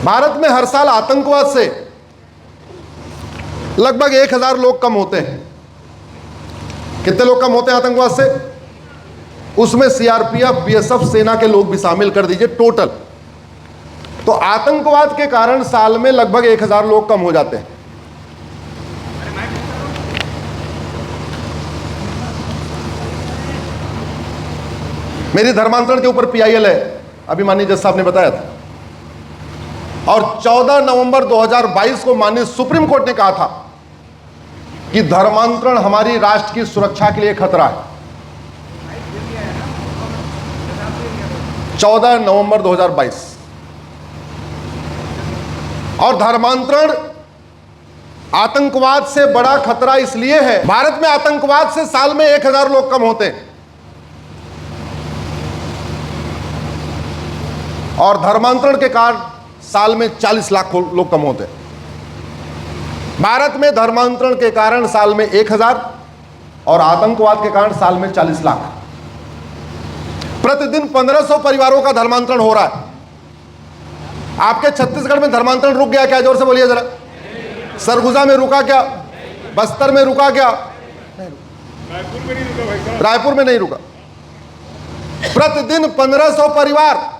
भारत में हर साल आतंकवाद से लगभग 1000 लोग कम होते हैं। कितने लोग कम होते हैं आतंकवाद से? उसमें सीआरपीएफ, बीएसएफ, सेना के लोग भी शामिल कर दीजिए टोटल। तो आतंकवाद के कारण साल में लगभग 1000 लोग कम हो जाते हैं। मेरी धर्मांतरण के ऊपर पीआईएल है, अभी माननीय जज साहब ने बताया था। और 14 नवंबर 2022 को माननीय सुप्रीम कोर्ट ने कहा था कि धर्मांतरण हमारी राष्ट्र की सुरक्षा के लिए खतरा है। 14 नवंबर 2022। और धर्मांतरण आतंकवाद से बड़ा खतरा इसलिए है, भारत में आतंकवाद से साल में 1000 लोग कम होते हैं और धर्मांतरण के कारण साल में 40 लाख लोग कम होते हैं। भारत में धर्मांतरण के कारण साल में 1000 और आतंकवाद के कारण साल में 40 लाख। प्रतिदिन 1500 परिवारों का धर्मांतरण हो रहा है। आपके छत्तीसगढ़ में धर्मांतरण रुक गया क्या? जोर से बोलिए जरा। सरगुजा में रुका क्या? बस्तर में रुका क्या? रायपुर में नहीं रुका। प्रतिदिन 1500 परिवार,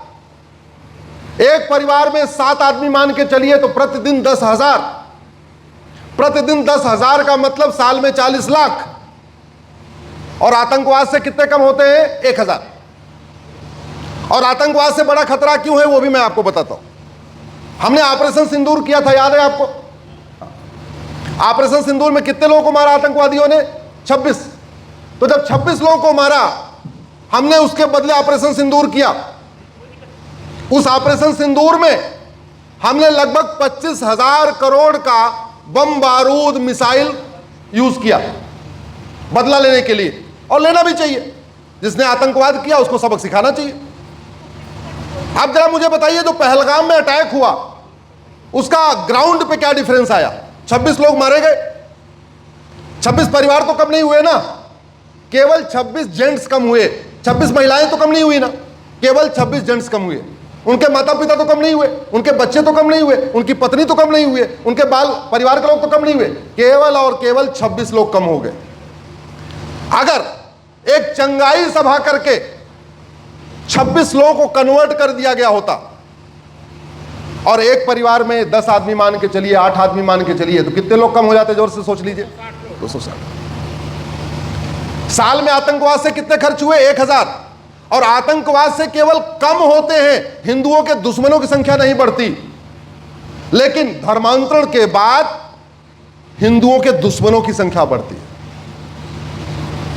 एक परिवार में 7 आदमी मान के चलिए तो प्रतिदिन 10,000। प्रतिदिन 10,000 का मतलब साल में 40 लाख। और आतंकवाद से कितने कम होते हैं? 1000। और आतंकवाद से बड़ा खतरा क्यों है वो भी मैं आपको बताता हूं। हमने ऑपरेशन सिंदूर किया था, याद है आपको? ऑपरेशन सिंदूर में कितने लोगों को मारा आतंकवादियों ने? 26। तो जब 26 लोगों को मारा, हमने उसके बदले ऑपरेशन सिंदूर किया। उस ऑपरेशन सिंदूर में हमने लगभग 25,000 करोड़ का बम, बारूद, मिसाइल यूज किया बदला लेने के लिए। और लेना भी चाहिए। जिसने आतंकवाद किया उसको सबक सिखाना चाहिए। आप जरा मुझे बताइए, जो पहलगाम में अटैक हुआ उसका ग्राउंड पे क्या डिफरेंस आया? 26 लोग मारे गए, 26 परिवार तो कम नहीं हुए ना, केवल 26 जेंट्स कम हुए। 26 महिलाएं तो कम नहीं हुई ना, केवल 26 जेंट्स कम हुए। उनके माता पिता तो कम नहीं हुए, उनके बच्चे तो कम नहीं हुए, उनकी पत्नी तो कम नहीं हुए, उनके बाल परिवार के लोग तो कम नहीं हुए, केवल और केवल 26 लोग कम हो गए। अगर एक चंगाई सभा करके 26 लोगों को कन्वर्ट कर दिया गया होता और एक परिवार में 10 आदमी मान के चलिए, 8 आदमी मान के चलिए, तो कितने लोग कम हो जाते? जोर से सोच लीजिए। 260। साल में आतंकवाद से कितने खर्च हुए? 1000। और आतंकवाद से केवल कम होते हैं, हिंदुओं के दुश्मनों की संख्या नहीं बढ़ती। लेकिन धर्मांतरण के बाद हिंदुओं के दुश्मनों की संख्या बढ़ती है।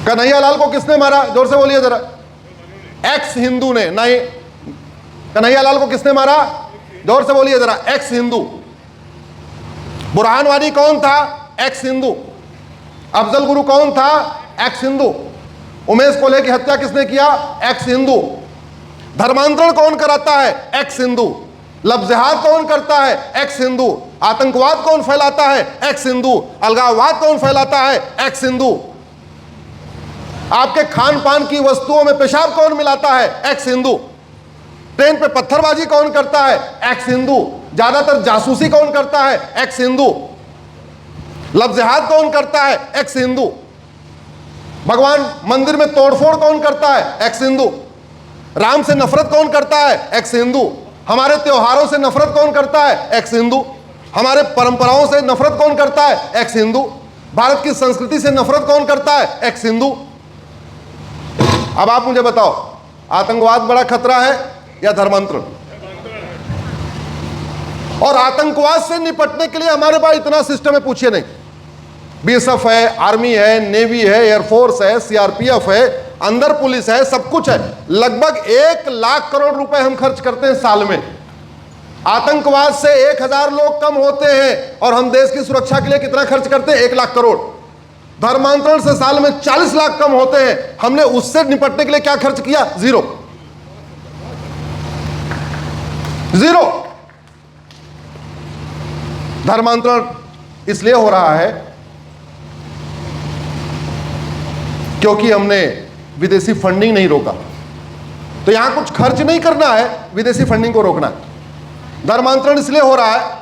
कन्हैयालाल को किसने मारा? जोर से बोलिए जरा। एक्स हिंदू ने। नहीं, कन्हैयालाल को किसने मारा? जोर से बोलिए जरा। एक्स हिंदू। बुरहान वानी कौन था? एक्स हिंदू। अफजल गुरु कौन था? एक्स हिंदू। उमेश कोल्हे की हत्या किसने किया? एक्स हिंदू। धर्मांतरण कौन कराता है? एक्स हिंदू। लफ्ज़-ए-जिहाद कौन करता है? एक्स हिंदू। आतंकवाद कौन फैलाता है? एक्स हिंदू। अलगाववाद कौन फैलाता है? एक्स हिंदू। आपके खान पान की वस्तुओं में पेशाब कौन मिलाता है? एक्स हिंदू। ट्रेन पे पत्थरबाजी कौन करता है? एक्स हिंदू। ज्यादातर जासूसी कौन करता है? एक्स हिंदू। लफ्ज़-ए-जिहाद कौन करता है? एक्स हिंदू। भगवान मंदिर में तोड़फोड़ कौन करता है? एक्स हिंदू। राम से नफरत कौन करता है? एक्स हिंदू। हमारे त्योहारों से नफरत कौन करता है? एक्स हिंदू। हमारे परंपराओं से नफरत कौन करता है? एक्स हिंदू। भारत की संस्कृति से नफरत कौन करता है? एक्स हिंदू। अब आप मुझे बताओ, आतंकवाद बड़ा खतरा है या धर्मांतरण? और आतंकवाद से निपटने के लिए हमारे पास इतना सिस्टम है, पूछिए नहीं। बीएसएफ है, आर्मी है, नेवी है, एयरफोर्स है, सीआरपीएफ है, अंदर पुलिस है, सब कुछ है। लगभग 1 लाख करोड़ रुपए हम खर्च करते हैं साल में। आतंकवाद से 1000 लोग कम होते हैं और हम देश की सुरक्षा के लिए कितना खर्च करते हैं? 1 लाख करोड़। धर्मांतरण से साल में 40 लाख कम होते हैं, हमने उससे निपटने के लिए क्या खर्च किया? जीरो। धर्मांतरण इसलिए हो रहा है क्योंकि हमने विदेशी फंडिंग नहीं रोका। तो यहां कुछ खर्च नहीं करना है, विदेशी फंडिंग को रोकना है। धर्मांतरण इसलिए हो रहा है